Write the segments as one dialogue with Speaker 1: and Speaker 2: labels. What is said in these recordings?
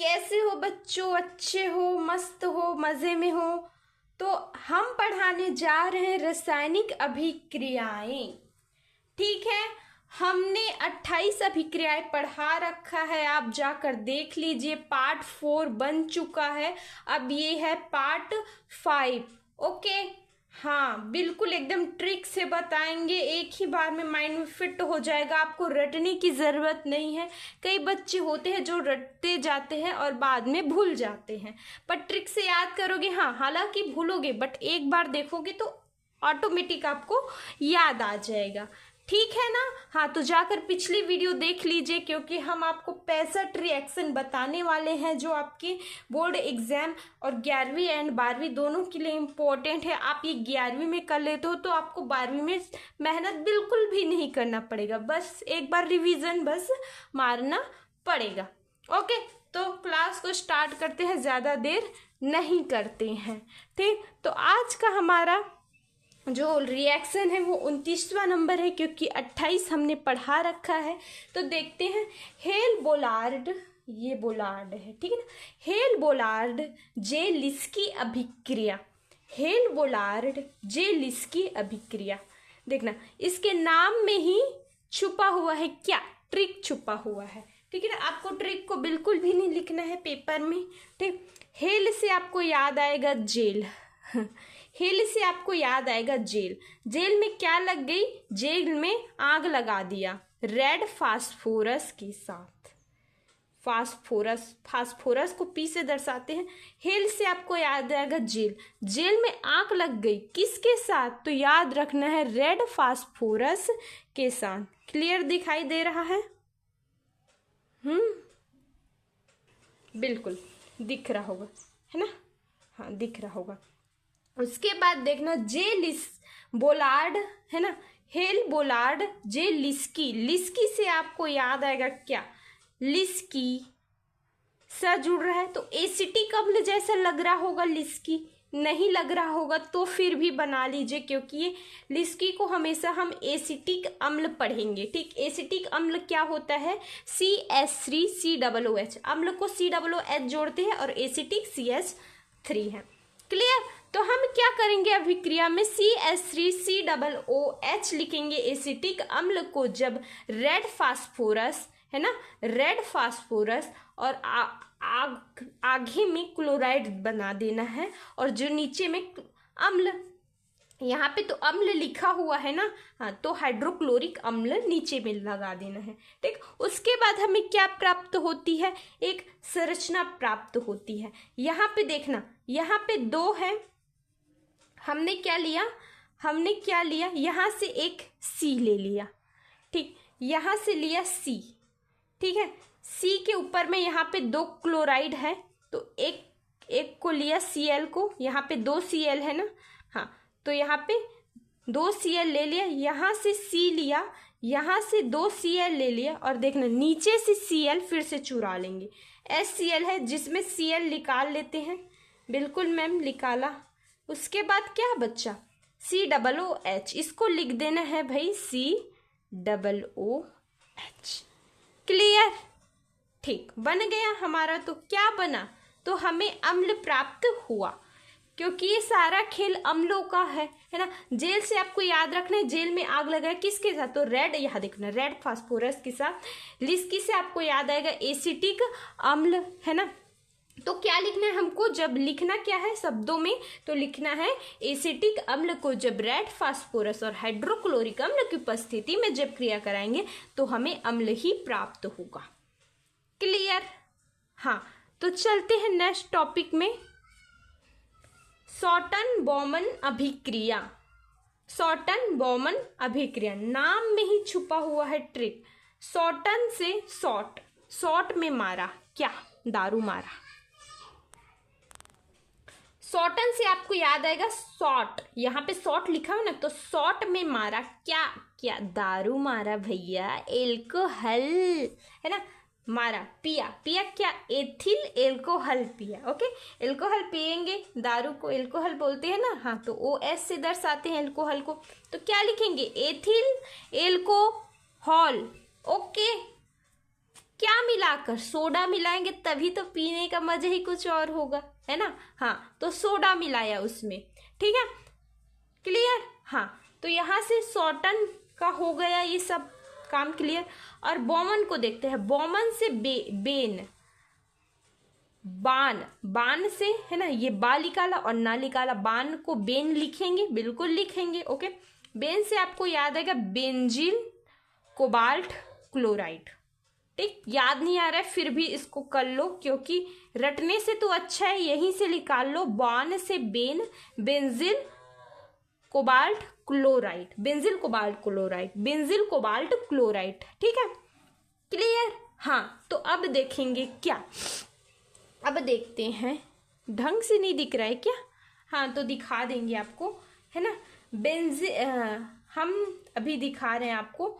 Speaker 1: कैसे हो बच्चों? अच्छे हो, मस्त हो, मज़े में हो? तो हम पढ़ाने जा रहे हैं रासायनिक अभिक्रियाएं। ठीक है, हमने 28 अभिक्रियाएं पढ़ा रखा है, आप जाकर देख लीजिए। पार्ट 4 बन चुका है, अब ये है पार्ट 5। ओके, हाँ बिल्कुल एकदम ट्रिक से बताएंगे, एक ही बार में माइंड में फिट हो जाएगा, आपको रटने की ज़रूरत नहीं है। कई बच्चे होते हैं जो रटते जाते हैं और बाद में भूल जाते हैं, पर ट्रिक से याद करोगे, हाँ हालांकि भूलोगे बट एक बार देखोगे तो ऑटोमेटिक आपको याद आ जाएगा। ठीक है ना? हाँ, तो जाकर पिछली वीडियो देख लीजिए, क्योंकि हम आपको 65 रिएक्शन बताने वाले हैं जो आपके बोर्ड एग्जाम और 11वीं एंड 12वीं दोनों के लिए इम्पोर्टेंट है। आप ये 11वीं में कर लेते हो तो आपको 12वीं में मेहनत बिल्कुल भी नहीं करना पड़ेगा, बस एक बार रिवीजन बस मारना पड़ेगा। ओके, तो क्लास को स्टार्ट करते हैं, ज़्यादा देर नहीं करते हैं। ठीक, तो आज का हमारा जो रिएक्शन है वो 29वां नंबर है, क्योंकि 28 हमने पढ़ा रखा है। तो देखते हैं, हेल बोलार्ड, ये बोलार्ड है, ठीक है ना, हेल बोलार्ड जे लिस्की अभिक्रिया, हेल बोलार्ड जे लिस्की अभिक्रिया। देखना, इसके नाम में ही छुपा हुआ है क्या? ट्रिक छुपा हुआ है, ठीक है ना। आपको ट्रिक को बिल्कुल भी नहीं लिखना है पेपर में, ठीक। हेल से आपको याद आएगा जेल, हेल से आपको याद आएगा जेल। जेल में क्या लग गई? जेल में आग लगा दिया रेड फास्फोरस के साथ। फास्फोरस, फास्फोरस को पी से दर्शाते हैं। हेल से आपको याद आएगा जेल, जेल में आग लग गई किसके साथ? तो याद रखना है रेड फास्फोरस के साथ। क्लियर दिखाई दे रहा है? बिल्कुल दिख रहा होगा, है ना? हाँ दिख रहा होगा। उसके बाद देखना, जे लिस बोलार्ड है ना, हेल बोलार्ड जे लिस्की, लिस्की से आपको याद आएगा क्या? लिस्की सा जुड़ रहा है तो एसिटिक अम्ल जैसा लग रहा होगा, लिस्की नहीं लग रहा होगा तो फिर भी बना लीजिए, क्योंकि ये लिस्की को हमेशा हम एसिटिक अम्ल पढ़ेंगे। ठीक, एसिटिक अम्ल क्या होता है? CH3COOH, अम्ल को COOH जोड़ते हैं और एसिटिक CH3 है। क्लियर? तो हम क्या करेंगे अभिक्रिया में? CH3COOH लिखेंगे एसिटिक अम्ल को, जब रेड फास्फोरस है ना, रेड फास्फोरस और आगे में क्लोराइड बना देना है, और जो नीचे में अम्ल, यहाँ पे तो अम्ल लिखा हुआ है ना, हाँ तो हाइड्रोक्लोरिक अम्ल नीचे में लगा देना है। ठीक, उसके बाद हमें क्या प्राप्त होती है? एक संरचना प्राप्त होती है। यहाँ पे देखना, यहाँ पे 2 है, हमने क्या लिया? हमने क्या लिया? यहाँ से एक C ले लिया, ठीक, यहाँ से लिया C, ठीक है। C के ऊपर में यहाँ पे 2 क्लोराइड है, तो एक को लिया Cl को, यहाँ पे 2 Cl है ना, हाँ तो यहाँ पे 2 Cl ले लिया, यहाँ से C लिया, यहाँ से 2 Cl ले लिया, और देखना नीचे से Cl फिर से चुरा लेंगे। HCl है जिसमें Cl निकाल लेते हैं, बिल्कुल मैम निकाला। उसके बाद क्या बच्चा? COOH, इसको लिख देना है भाई COOH। क्लियर? ठीक, बन गया हमारा। तो क्या बना? तो हमें अम्ल प्राप्त हुआ, क्योंकि ये सारा खेल अम्लों का है ना। जेल से आपको याद रखना है, जेल में आग लगा किसके साथ? तो रेड, यहाँ देखना रेड फास्फोरस के साथ। लिस्की से आपको याद आएगा एसिटिक अम्ल, है ना। तो क्या लिखना है हमको? जब लिखना क्या है शब्दों में, तो लिखना है एसिटिक अम्ल को जब रेड फास्फोरस और हाइड्रोक्लोरिक अम्ल की उपस्थिति में जब क्रिया कराएंगे तो हमें अम्ल ही प्राप्त होगा। क्लियर? हाँ, तो चलते हैं नेक्स्ट टॉपिक में, शॉर्टन बॉमन अभिक्रिया। शॉर्टन बॉमन अभिक्रिया, नाम में ही छुपा हुआ है ट्रिक। शॉर्टन से शॉर्ट, शॉर्ट में मारा क्या? दारू मारा। शॉर्टन से आपको याद आएगा शॉर्ट, यहाँ पे शॉर्ट लिखा हो ना, तो शॉर्ट में मारा क्या? क्या? दारू मारा भैया, एल्कोहल, है ना। मारा, पिया, पिया क्या? एथिल एल्कोहल पिया। ओके, एल्कोहल पिएंगे, दारू को एल्कोहल बोलते हैं ना, हाँ तो OS से दर्शाते हैं एल्कोहल को, तो क्या लिखेंगे? Ethyl alcohol. ओके, क्या मिलाकर? सोडा मिलाएंगे तभी तो पीने का मजा ही कुछ और होगा, है ना। हाँ, तो सोडा मिलाया उसमें, ठीक है, क्लियर। हाँ, तो यहाँ से सॉटन का हो गया ये सब काम क्लियर। और बॉमन को देखते हैं। बॉमन से बेन, बान, बान से, है ना, ये बा निकाला और ना निकाला, बान को बेन लिखेंगे, बिल्कुल लिखेंगे, ओके। बेन से आपको याद आएगा बेंजीन कोबाल्ट क्लोराइड, ठीक। याद नहीं आ रहा है फिर भी इसको कर लो, क्योंकि रटने से तो अच्छा है, यहीं से निकाल लो। बान से Ben, benzyl cobalt chloride, benzyl cobalt chloride, benzyl cobalt chloride, ठीक है, क्लियर। हाँ, तो अब देखेंगे क्या, अब देखते हैं। ढंग से नहीं दिख रहा है क्या? हाँ, तो दिखा देंगे आपको, है ना। हम अभी दिखा रहे हैं आपको।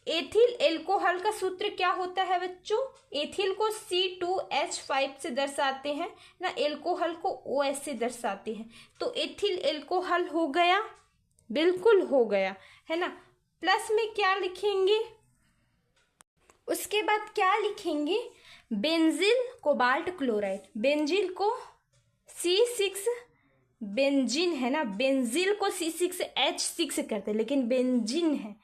Speaker 1: एथिल एल्कोहल का सूत्र क्या होता है बच्चों? एथिल को C2H5 से दर्शाते हैं ना, एल्कोहल को OH से दर्शाते हैं। तो एथिल एल्कोहल हो गया, बिल्कुल हो गया, है ना। प्लस में क्या लिखेंगे? उसके बाद क्या लिखेंगे? Benzyl cobalt chloride. बेंजिल को C6, बेंजीन है ना, बेंजिल को C6H6 करते हैं, लेकिन बेंजीन है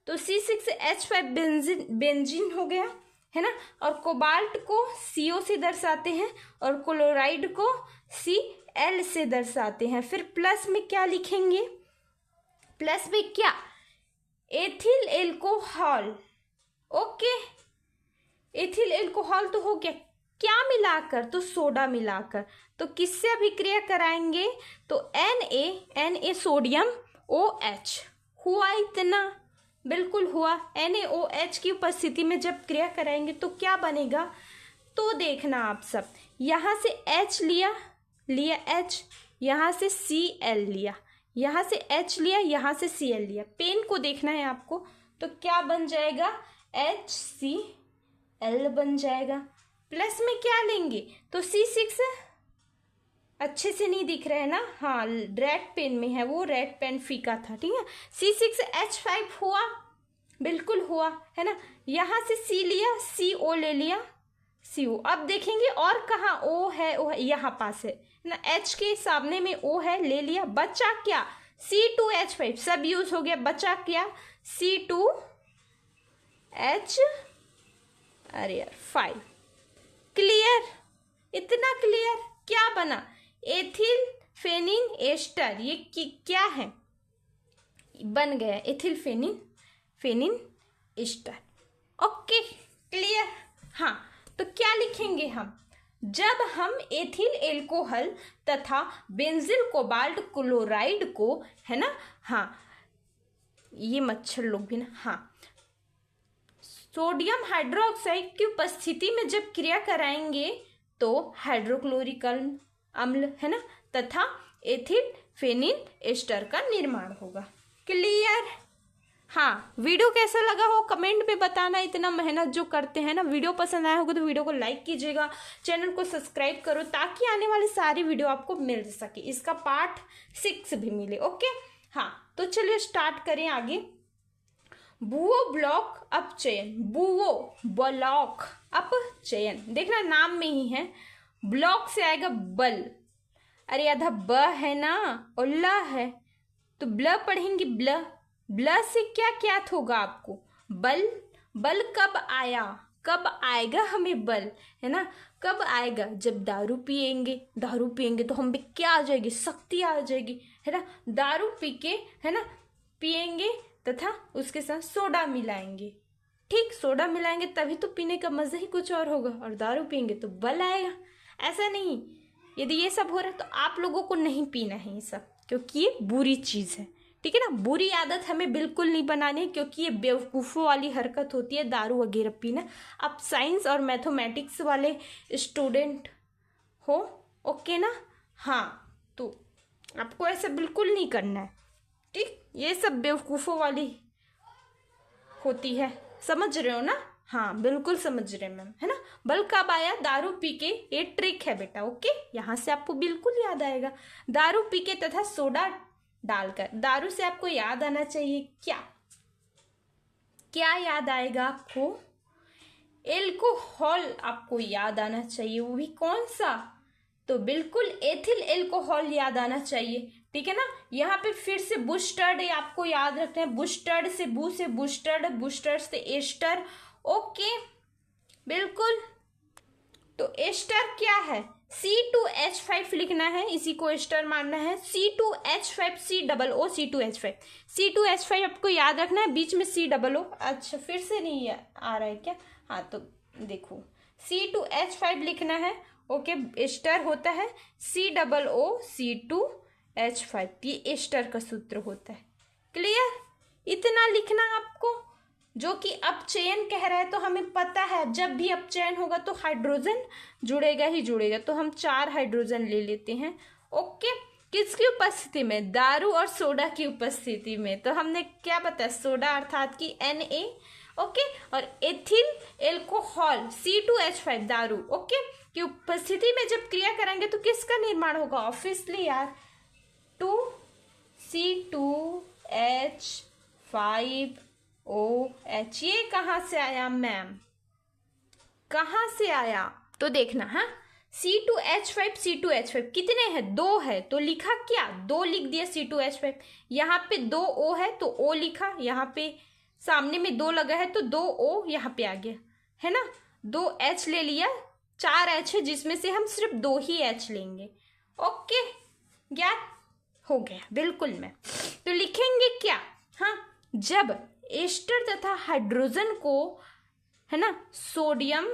Speaker 1: तो C6H5 बेंजीन, बेंजीन हो गया, है ना। और कोबाल्ट को CO से दर्शाते हैं और क्लोराइड को Cl से दर्शाते हैं। फिर प्लस में क्या लिखेंगे? प्लस में क्या? Ethyl alcohol, okay. Ethyl alcohol तो हो गया, क्या मिलाकर? तो सोडा मिलाकर। तो किससे अभिक्रिया कराएंगे? तो Na सोडियम OH हुआ इतना, बिल्कुल हुआ। NaOH की उपस्थिति में जब क्रिया कराएंगे तो क्या बनेगा? तो देखना आप सब, यहाँ से H लिया H, यहाँ से Cl लिया, यहाँ से H लिया, यहाँ से Cl लिया। पेन को देखना है आपको, तो क्या बन जाएगा? HCl बन जाएगा। प्लस में क्या लेंगे? तो C6, अच्छे से नहीं दिख रहा है ना, हाँ, रेड पेन में है, वो रेड पेन फीका था, ठीक है। C6H5 हुआ, बिल्कुल हुआ, है ना। यहाँ से C लिया, CO ले लिया, CO। अब देखेंगे और कहाँ O है, O है यहाँ पास है ना, H के सामने में O है, ले लिया। बचा क्या? C2H5, सब यूज हो गया। बचा क्या? C2H, अरे यार 5, क्लियर, इतना क्लियर। क्या बना? एथिल फेनिन एस्टर, ये क्या है? बन गया एथिल फेनिन एस्टर, ओके, क्लियर। हाँ, तो क्या लिखेंगे हम? जब हम एथिल एल्कोहल तथा बेंजिल कोबाल्ट क्लोराइड को, है ना, हाँ, ये मच्छर लोग भी ना, हाँ, सोडियम हाइड्रोक्साइड की उपस्थिति में जब क्रिया कराएंगे तो हाइड्रोक्लोरिक अम्ल, है ना, तथा एथिल फेनिल एस्टर का निर्माण होगा, क्लियर। हाँ, वीडियो कैसा लगा हो कमेंट में बताना। इतना मेहनत जो करते हैं ना, वीडियो पसंद आया होगा तो वीडियो को लाइक कीजिएगा, चैनल को सब्सक्राइब करो ताकि आने वाली सारी वीडियो आपको मिल सके, इसका पार्ट 6 भी मिले, ओके। हाँ, तो चलिए स्टार्ट करें आगे। बुओ ब्लॉक अपचयन, बुओ ब्लॉक अपचयन, देखना नाम में ही है। ब्लॉक से आएगा बल, अरे आधा ब है ना और ल है, तो ब्ल पढ़ेंगे, ब्ल, ब्ल से क्या ज्ञात होगा आपको? बल। बल कब आया, कब आएगा हमें बल, है ना, कब आएगा? जब दारू पिएंगे, दारू पिएंगे तो हम पे क्या आ जाएगी? शक्ति आ जाएगी, है ना। दारू पी के, है ना, पिएंगे तथा उसके साथ सोडा मिलाएंगे, ठीक, सोडा मिलाएंगे तभी तो पीने का मजा ही कुछ और होगा, और दारू पिएंगे तो बल आएगा। ऐसा नहीं, यदि ये सब हो रहा है तो आप लोगों को नहीं पीना है ये सब, क्योंकि ये बुरी चीज है, ठीक है ना। बुरी आदत हमें बिल्कुल नहीं बनानी है, क्योंकि ये बेवकूफ़ों वाली हरकत होती है दारू वगैरह पीना। आप साइंस और मैथमेटिक्स वाले स्टूडेंट हो, ओके ना। हाँ, तो आपको ऐसा बिल्कुल नहीं करना है, ठीक। ये सब बेवकूफ़ों वाली होती है, समझ रहे हो ना? हाँ, बिल्कुल समझ रहे मैम, है ना। बल कब आया? दारू पी के, ये ट्रिक है बेटा, ओके। यहाँ से आपको बिल्कुल याद आएगा, दारू पी के तथा सोडा डालकर। दारू से आपको याद आना चाहिए क्या? क्या याद आएगा आपको? एल्कोहल आपको याद आना चाहिए, वो भी कौन सा? तो बिल्कुल एथिल एल्कोहल याद आना चाहिए, ठीक है ना। यहाँ पे फिर से बुस्टर्ड आपको याद रखना है, बुस्टर्ड से बू से बुस्टर्ड, बुस्टर्ड से एस्टर, ओके बिल्कुल। तो एस्टर क्या है? C2H5 लिखना है, इसी को एस्टर मानना है। C2H5 COO C2H5, C2H5 आपको याद रखना है, बीच में COO। अच्छा फिर से नहीं आ रहा है क्या? हाँ तो देखो C2H5 लिखना है, ओके। एस्टर होता है COO C2H5, ये एस्टर का सूत्र होता है। क्लियर? इतना लिखना आपको, जो कि अपचयन कह रहा है तो हमें पता है जब भी अपचयन होगा तो हाइड्रोजन जुड़ेगा ही जुड़ेगा, तो हम 4 हाइड्रोजन ले लेते हैं, ओके। किसकी उपस्थिति में? दारू और सोडा की उपस्थिति में। तो हमने क्या बताया? सोडा अर्थात कि Na, ओके, और एथिल एल्कोहल C2H5 दारू, ओके, की उपस्थिति में जब क्रिया करेंगे तो किसका निर्माण होगा? ऑब्वियसली यार 2C2H5OH। ये कहाँ से आया मैम? कहाँ से आया? तो देखना, हाँ, C2H5 C2H5 कितने हैं? 2 है, तो लिखा क्या? 2 लिख दिया C2H5। यहाँ पे 2 O है तो O लिखा, यहाँ पे सामने में 2 लगा है तो 2 O यहाँ पे आ गया, है ना। 2 H ले लिया, 4 H है जिसमें से हम सिर्फ 2 ही H लेंगे, ओके, ज्ञात हो गया बिल्कुल में। तो लिखेंगे क्या? हाँ, जब एस्टर तथा हाइड्रोजन को, है ना, सोडियम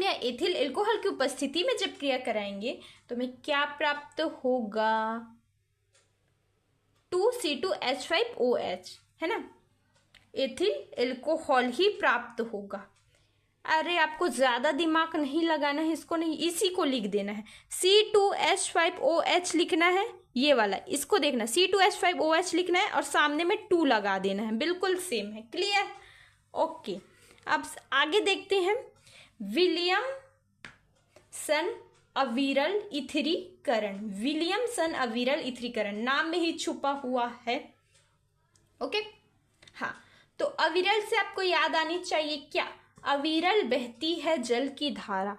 Speaker 1: या एथिल एल्कोहल की उपस्थिति में जब क्रिया कराएंगे तो हमें क्या प्राप्त होगा? 2C2H5OH, है ना, एथिल एल्कोहल ही प्राप्त होगा। अरे आपको ज्यादा दिमाग नहीं लगाना है, इसको नहीं, इसी को लिख देना है। C2H5OH लिखना है, ये वाला, इसको देखना, C2H5OH लिखना है और सामने में 2 लगा देना है, बिल्कुल सेम है। क्लियर? ओके, अब आगे देखते हैं। विलियमसन अविरल इथरीकरण, विलियमसन अविरल इथरीकरण नाम में ही छुपा हुआ है, ओके। हाँ, तो अविरल से आपको याद आनी चाहिए क्या? अविरल बहती है जल की धारा।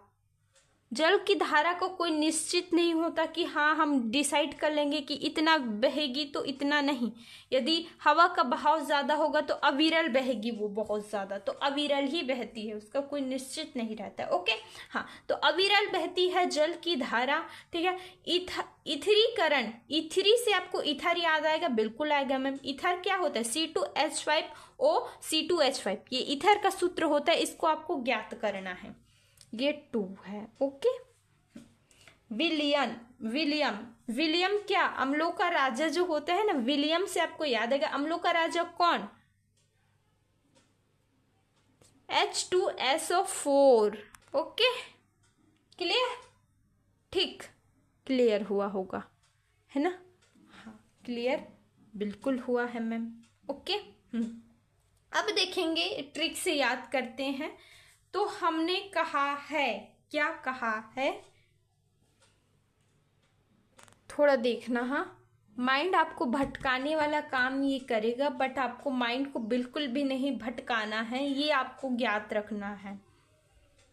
Speaker 1: जल की धारा को कोई निश्चित नहीं होता कि हाँ हम डिसाइड कर लेंगे कि इतना बहेगी तो इतना नहीं। यदि हवा का बहाव ज्यादा होगा तो अविरल बहेगी वो बहुत ज्यादा, तो अविरल ही बहती है, उसका कोई निश्चित नहीं रहता, ओके। हाँ, तो अविरल बहती है जल की धारा, ठीक है। इथरीकरण, इथरी से आपको ईथर याद आएगा, बिल्कुल आएगा मैम। ईथर क्या होता है? C2H5O C2H5, ये ईथर का सूत्र होता है, इसको आपको ज्ञात करना है। ये 2 है, ओके। विलियम क्या? अम्लों का राजा जो होता है ना, विलियम से आपको याद आएगा अम्लों का राजा कौन? H2SO4, okay. क्लियर? ठीक, क्लियर हुआ होगा, है ना। हाँ, क्लियर बिल्कुल हुआ है मैम, ओके। अब देखेंगे, ट्रिक से याद करते हैं। तो हमने कहा है, क्या कहा है? थोड़ा देखना, हाँ, माइंड आपको भटकाने वाला काम ये करेगा, बट आपको माइंड को बिल्कुल भी नहीं भटकाना है, ये आपको ज्ञात रखना है।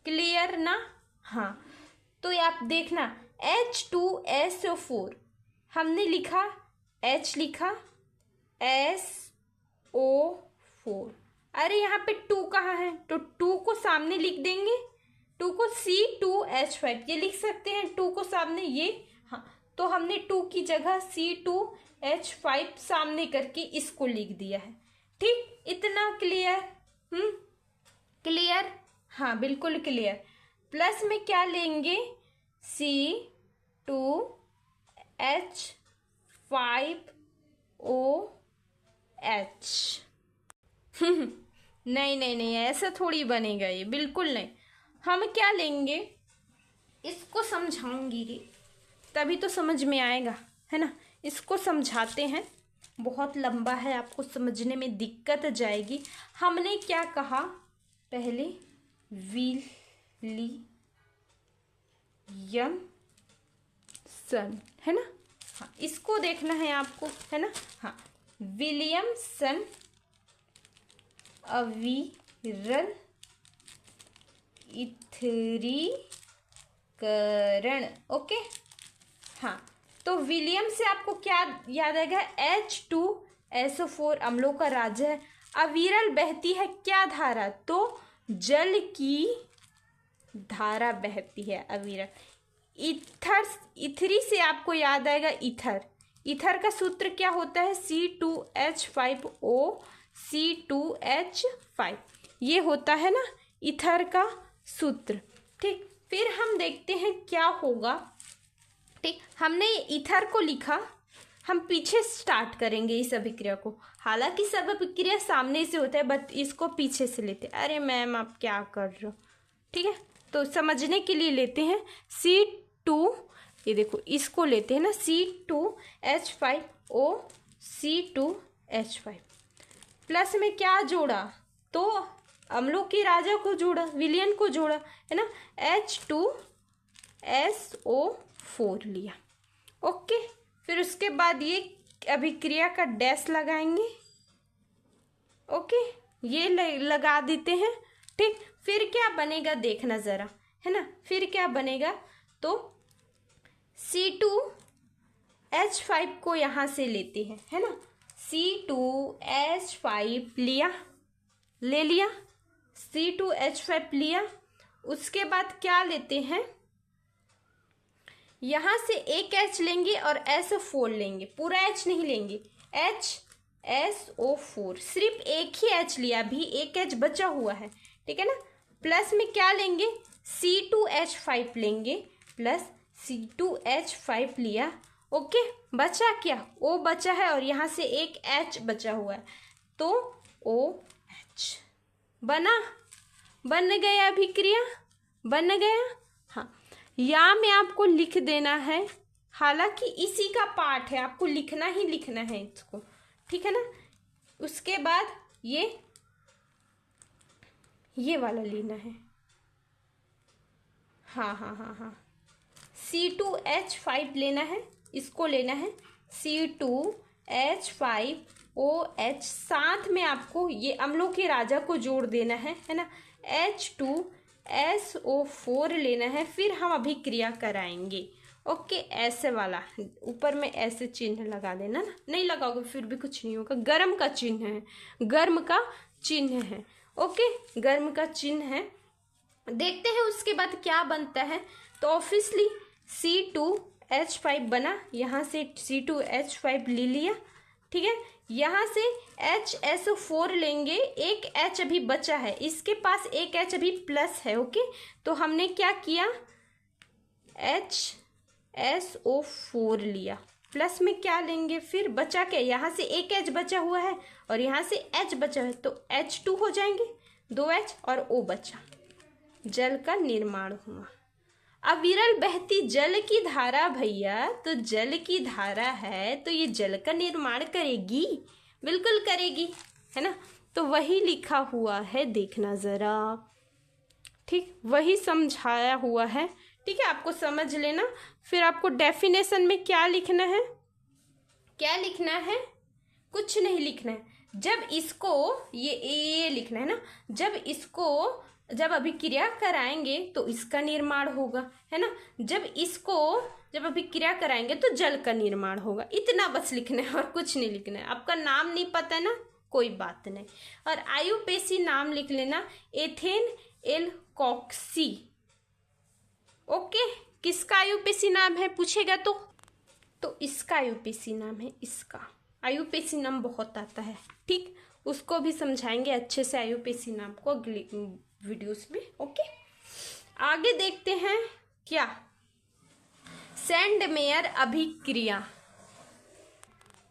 Speaker 1: क्लियर ना? हाँ, तो ये आप देखना, H2SO4 हमने लिखा, H लिखा, SO4, अरे यहाँ पे 2 कहाँ है? तो 2 को सामने लिख देंगे, 2 को C2H5 ये लिख सकते हैं, 2 को सामने ये, हाँ, तो हमने 2 की जगह C2H5 सामने करके इसको लिख दिया है, ठीक। इतना क्लियर? क्लियर? हाँ बिल्कुल क्लियर। प्लस में क्या लेंगे? C2H5OH। नहीं नहीं नहीं, ऐसा थोड़ी बनेगा ये, बिल्कुल नहीं। हम क्या लेंगे, इसको समझाऊंगी तभी तो समझ में आएगा, है ना। इसको समझाते हैं, बहुत लंबा है, आपको समझने में दिक्कत जाएगी। हमने क्या कहा पहले? विलियमसन, है ना। हाँ, इसको देखना है आपको, है ना। हाँ, विलियमसन अविरल अविरल इथरीकरण। ओके, हाँ, तो विलियम से आपको क्या याद आएगा? H2SO4 अम्लों का राज्य है। अविरल बहती है क्या धारा? तो जल की धारा बहती है अविरल। इथरी से आपको याद आएगा ईथर। ईथर का सूत्र क्या होता है? C2H5O C2H5, ये होता है ना ईथर का सूत्र। ठीक, फिर हम देखते हैं क्या होगा। ठीक, हमने ईथर को लिखा, हम पीछे स्टार्ट करेंगे इस अभिक्रिया को। हालांकि सब अभिक्रिया सामने से होता है, बट इसको पीछे से लेते हैं। अरे मैम आप क्या कर रहे हो? ठीक है, तो समझने के लिए लेते हैं C2, ये देखो इसको लेते हैं ना, C2H5O C2H5 प्लस में क्या जोड़ा? तो अम्लों की राजा को जोड़ा, विलियन को जोड़ा, है ना, H2SO4 लिया। ओके, फिर उसके बाद ये अभिक्रिया का डैश लगाएंगे। ओके, ये लगा देते हैं। ठीक, फिर क्या बनेगा देखना ज़रा, है ना, फिर क्या बनेगा? तो C2H5 को यहाँ से लेते हैं, है ना, C2H5 ले लिया, C2H5 लिया। उसके बाद क्या लेते हैं? यहाँ से एक H लेंगे और SO4 लेंगे, पूरा H नहीं लेंगे, HSO4, सिर्फ एक ही H लिया, अभी एक H बचा हुआ है। ठीक है ना, प्लस में क्या लेंगे? C2H5 लेंगे, प्लस C2H5 लिया। ओके, बचा क्या? O बचा है और यहाँ से एक H बचा हुआ है, तो OH बन गया अभिक्रिया, बन गया। हाँ, या में आपको लिख देना है, हालांकि इसी का पार्ट है, आपको लिखना ही लिखना है इसको। ठीक है ना, उसके बाद ये वाला लेना है। हाँ, C2H5 लेना है, इसको लेना है C2H5OH, साथ में आपको ये अम्लों के राजा को जोड़ देना है ना, H2SO4 लेना है। फिर हम अभिक्रिया कराएंगे। ओके, ऐसे वाला ऊपर में ऐसे चिन्ह लगा देना ना, नहीं लगाओगे फिर भी कुछ नहीं होगा। गर्म का चिन्ह है, गर्म का चिन्ह है। ओके, गर्म का चिन्ह है। देखते हैं उसके बाद क्या बनता है। तो ऑब्वियसली C2H5 बना, यहाँ से C2H5 ले लिया। ठीक है, यहाँ से HSO4 लेंगे, एक H अभी बचा है, इसके पास एक H अभी प्लस है। ओके, तो हमने क्या किया? HSO4 लिया, प्लस में क्या लेंगे? फिर बचा क्या? यहाँ से एक H बचा हुआ है और यहाँ से H बचा है, तो H2 हो जाएंगे, 2H और O बचा, जल का निर्माण हुआ। अविरल बहती जल की धारा भैया, तो जल की धारा है तो ये जल का निर्माण करेगी, बिल्कुल करेगी, है ना। तो वही लिखा हुआ है, देखना जरा। ठीक, वही समझाया हुआ है। ठीक है, आपको समझ लेना। फिर आपको डेफिनेशन में क्या लिखना है? क्या लिखना है? कुछ नहीं लिखना है। जब इसको ये लिखना है ना, जब अभिक्रिया कराएंगे तो इसका निर्माण होगा, है ना। जब अभिक्रिया कराएंगे तो जल का निर्माण होगा। इतना बस लिखना है और कुछ नहीं लिखना है। आपका नाम नहीं पता है ना, कोई बात नहीं। और आयुपेसी नाम लिख लेना, एथेन एल्कोक्सी। ओके, किसका आयुपेसी नाम है पूछेगा तो इसका आयुपेसी नाम है, इसका आयुपेसी नाम बहुत आता है। ठीक, उसको भी समझाएंगे अच्छे से आयुपेसी नाम को अगली वीडियोस में। ओके, आगे देखते हैं क्या, सैंडमेयर अभिक्रिया।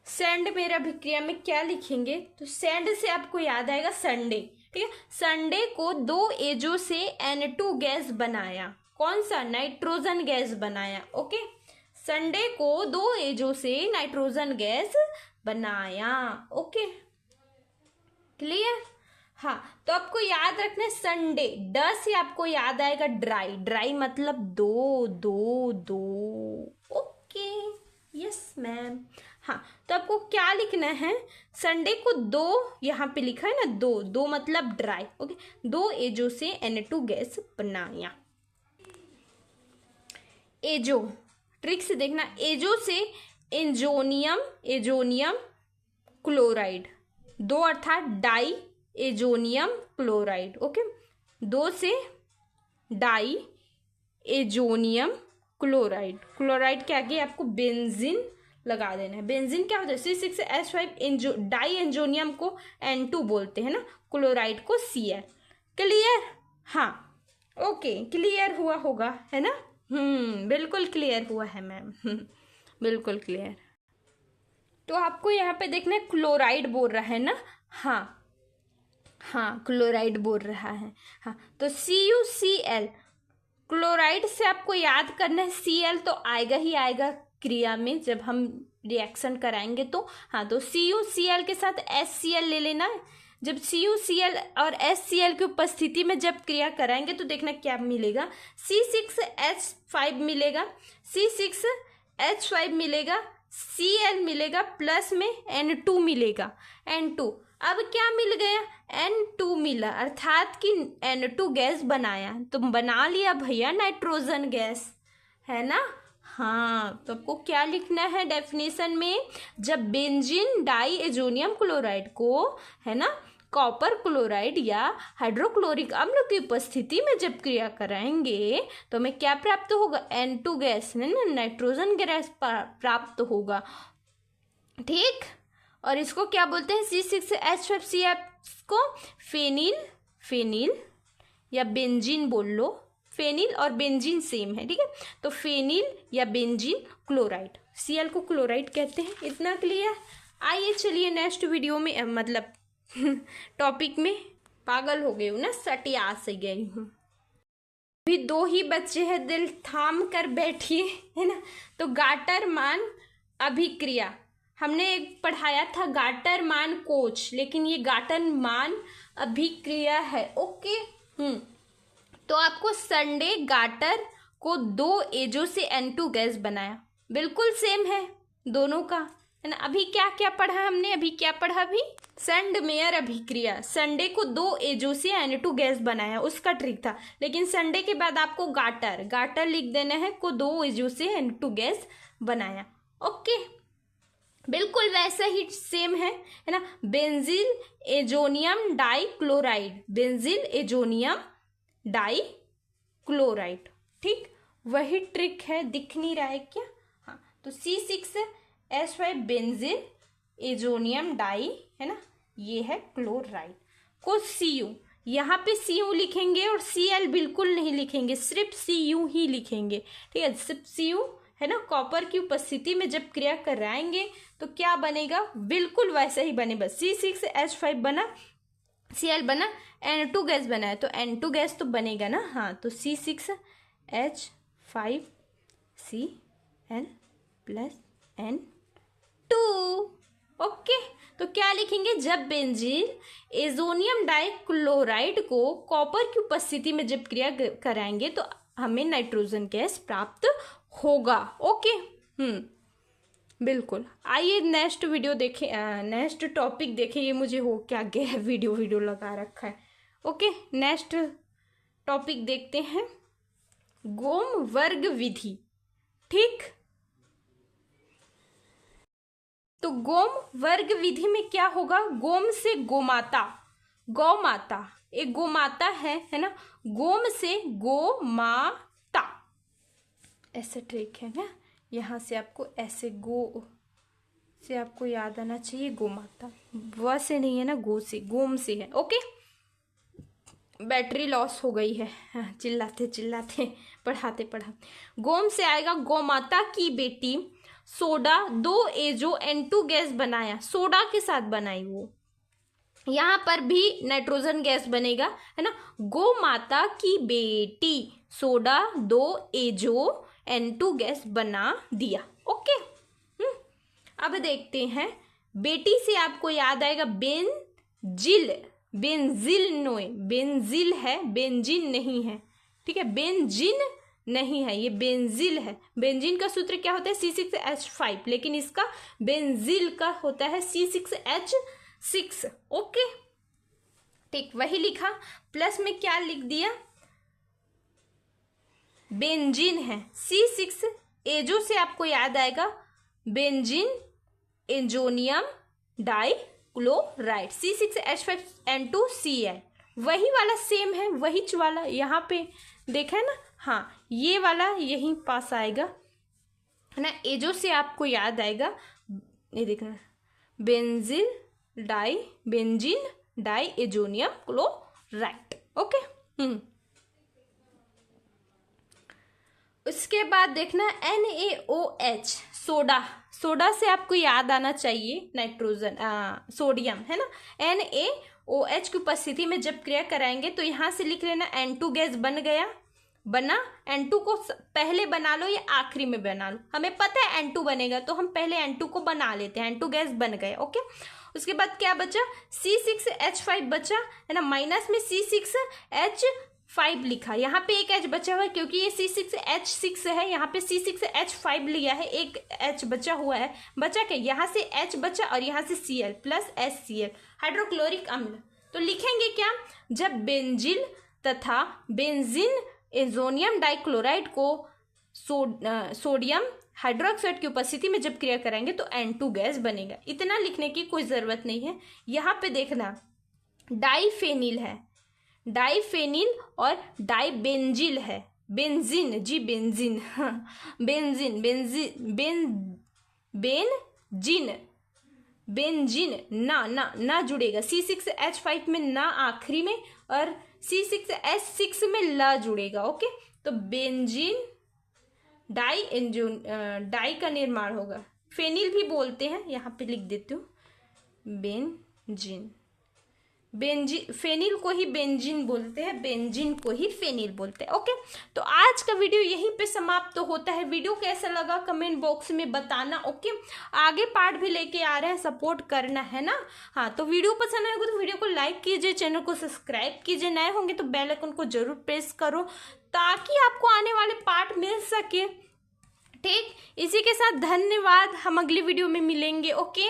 Speaker 1: सैंडमेयर अभिक्रिया में क्या लिखेंगे? तो सैंड से आपको याद आएगा संडे। ठीक है, संडे को 2 एजो से N2 गैस बनाया। कौन सा? नाइट्रोजन गैस बनाया। ओके, संडे को 2 एजो से नाइट्रोजन गैस बनाया। Okay, clear? हाँ, तो आपको याद रखना है संडे, ड से आपको याद आएगा ड्राई। ड्राई मतलब 2। Okay, yes ma'am. हाँ, तो आपको क्या लिखना है, संडे को 2 यहाँ पे लिखा है ना, 2 मतलब ड्राई। ओके, 2 एजो से N2 गैस बनाया। एजो ट्रिक से देखना, एजो से एजोनियम क्लोराइड, 2 अर्थात डाई एजोनियम क्लोराइड। ओके, 2 से डाई एजोनियम क्लोराइड के आगे आपको बेंजीन लगा देना है। बेंजीन क्या होता है, C6H5 डाई एंजोनियम को N2 बोलते हैं ना, क्लोराइड को Cl। क्लियर? हाँ, ओके, क्लियर हुआ होगा, है ना? बिल्कुल क्लियर हुआ है मैम, बिल्कुल क्लियर। तो आपको यहाँ पे देखना है क्लोराइड बोल रहा है ना, हाँ क्लोराइड बोल रहा है। हाँ, तो CuCl, क्लोराइड से आपको याद करना है, Cl तो आएगा ही आएगा क्रिया में जब हम रिएक्शन कराएंगे तो। हाँ, तो CuCl के साथ HCl ले लेना है। जब CuCl और HCl की उपस्थिति में जब क्रिया कराएंगे तो देखना क्या मिलेगा, C6H5 मिलेगा, C6H5 मिलेगा, Cl मिलेगा, प्लस में N2 मिलेगा, N2। अब क्या मिल गया, N2 मिला, अर्थात कि N2 गैस बनाया, तो बना लिया भैया नाइट्रोजन गैस, है ना? हाँ, तो आपको क्या लिखना है डेफिनेशन में, जब बेंजीन डाई एजोनियम क्लोराइड को, है ना, कॉपर क्लोराइड या हाइड्रोक्लोरिक अम्ल की उपस्थिति में जब क्रिया कराएंगे तो हमें क्या प्राप्त होगा, N2 गैस, नाइट्रोजन गैस प्राप्त होगा। ठीक, और इसको क्या बोलते हैं, C6H5Cl को फेनिल या बेंजीन बोल लो, फेनिल और बेंजीन सेम है, ठीक है, तो फेनिल या बेंजीन क्लोराइड, Cl को क्लोराइड कहते हैं। इतना क्लियर? आइए चलिए नेक्स्ट वीडियो में, मतलब टॉपिक में पागल हो गई हूँ ना, सटिया से गई हूँ। अभी 2 ही बच्चे हैं, दिल थाम कर बैठिए, है ना। तो गाटरमान अभिक्रिया हमने एक पढ़ाया था, गाटरमान कोच, लेकिन ये गाटरमान अभिक्रिया है। ओके, तो आपको संडे गाटर को 2 एजो से N2 गैस बनाया, बिल्कुल सेम है दोनों का, है ना। अभी क्या क्या पढ़ा हमने, अभी क्या पढ़ा, अभी सेंडमेयर अभिक्रिया, संडे को 2 एजो से N2 गैस बनाया, उसका ट्रिक था। लेकिन संडे के बाद आपको गाटर लिख देना है, को 2 एजो से N2 गैस बनाया। ओके, बिल्कुल वैसा ही सेम है ना। Benzyl azonium di chloride, benzyl azonium di chloride, ठीक, वही ट्रिक है। दिख नहीं रहा है क्या? हाँ, तो C6H5 बेंजील एजोनियम डाई, है ना, ये है क्लोराइड को Cu, यहाँ पे Cu लिखेंगे और Cl बिल्कुल नहीं लिखेंगे, सिर्फ Cu ही लिखेंगे, ठीक है, सिर्फ Cu, है ना। कॉपर की उपस्थिति में जब क्रिया कराएंगे तो क्या बनेगा, बिल्कुल वैसा ही बने, बस C6H5 बना, Cl बना, N2 गैस बना है तो N2 गैस तो बनेगा ना। हाँ, तो C6H5Cl प्लस N2। ओके, तो क्या लिखेंगे, जब बेंजीन एजोनियम डाई क्लोराइड को कॉपर की उपस्थिति में जब क्रिया कराएंगे तो हमें नाइट्रोजन गैस प्राप्त होगा। ओके, बिल्कुल। आइए नेक्स्ट वीडियो देखें, नेक्स्ट टॉपिक देखें। ये मुझे हो क्या गया, वीडियो लगा रखा है। ओके, नेक्स्ट टॉपिक देखते हैं, गोम वर्ग विधि। ठीक, तो गोम वर्ग विधि में क्या होगा, गोम से गोमाता, गौमाता, एक गोमाता है ना, गोम से गोमाता, ऐसे ट्रिक है ना। यहाँ से आपको ऐसे गो से आपको याद आना चाहिए, गोमाता, व से नहीं है ना, गो से, गोम से है। ओके, बैटरी लॉस हो गई है, चिल्लाते पढ़ाते। गोम से आएगा, गोमाता की बेटी सोडा 2 एजो N2 गैस बनाया, सोडा के साथ बनाई वो, यहाँ पर भी नाइट्रोजन गैस बनेगा, है ना। गोमाता की बेटी सोडा 2 एजो N2 गैस बना दिया। ओके, अब देखते हैं, बेटी से आपको याद आएगा बेंजिल, बेंजिल है, बेंजिन नहीं है, ठीक है, बेंजिन नहीं है, ये बेंजिल है। बेंजीन का सूत्र क्या होता है C6H5, लेकिन इसका बेंजिल का होता है C6H6। ओके, ठीक, वही लिखा, प्लस में क्या लिख दिया, बेंजीन है C6, एजो से आपको याद आएगा बेंजीन एंजोनियम डाइक्लोराइड, C6H5N2Cl, वही वाला सेम है, वही वाला यहाँ पे देखा ना, हाँ ये वाला यहीं पास आएगा है ना, एजो से आपको याद आएगा, ये देखना benzene diazonium chloride. Okay, उसके बाद देखना NaOH, सोडा से आपको याद आना चाहिए नाइट्रोजन, सोडियम है ना। NaOH की उपस्थिति में जब क्रिया कराएंगे तो यहाँ से लिख लेना N2 गैस बना, N2 को पहले बना लो या आखिरी में बना लो, हमें पता है N2 बनेगा तो हम पहले N2 को बना लेते हैं, N2 गैस बन गए। ओके, उसके बाद क्या बचा, C6H5 बचा है ना, माइनस में C6H5 लिखा, यहाँ पे एक H बचा हुआ है क्योंकि ये C6H6 है, यहाँ पे C6H5 लिया है, एक H बचा हुआ है, बचा क्या, यहाँ से H बचा और यहाँ से Cl प्लस HCl, हाइड्रोक्लोरिक अम्ल। तो लिखेंगे क्या, जब बेंजिल तथा बेंजीन एंजोनियम डाइक्लोराइड को सोडियम हाइड्रोक्साइड की उपस्थिति में जब क्रिया कराएंगे तो N2 गैस बनेगा। इतना लिखने की कोई ज़रूरत नहीं है। यहाँ पे देखना डाइफेनिल है, डाइफेनिल और डाइबेंजिल है, बेंजीन जी बेंजीन, बेंजीन ना जुड़ेगा, C6H5 में ना आखिरी में और C6H6 में ल जुड़ेगा। ओके, तो बेंजीन डाई का निर्माण होगा, फेनिल भी बोलते हैं, यहाँ पे लिख देती हूँ फेनिल को ही बेंजीन बोलते हैं, बेंजीन को ही फेनिल बोलते हैं। ओके, तो आज का वीडियो यहीं पे समाप्त तो होता है। वीडियो कैसा लगा कमेंट बॉक्स में बताना। ओके, आगे पार्ट भी लेके आ रहे हैं, सपोर्ट करना है ना। हाँ, तो वीडियो पसंद आएगा तो वीडियो को लाइक कीजिए, चैनल को सब्सक्राइब कीजिए, नए होंगे तो बेल आइकन को जरूर प्रेस करो ताकि आपको आने वाले पार्ट मिल सके। ठीक, इसी के साथ धन्यवाद, हम अगली वीडियो में मिलेंगे। ओके।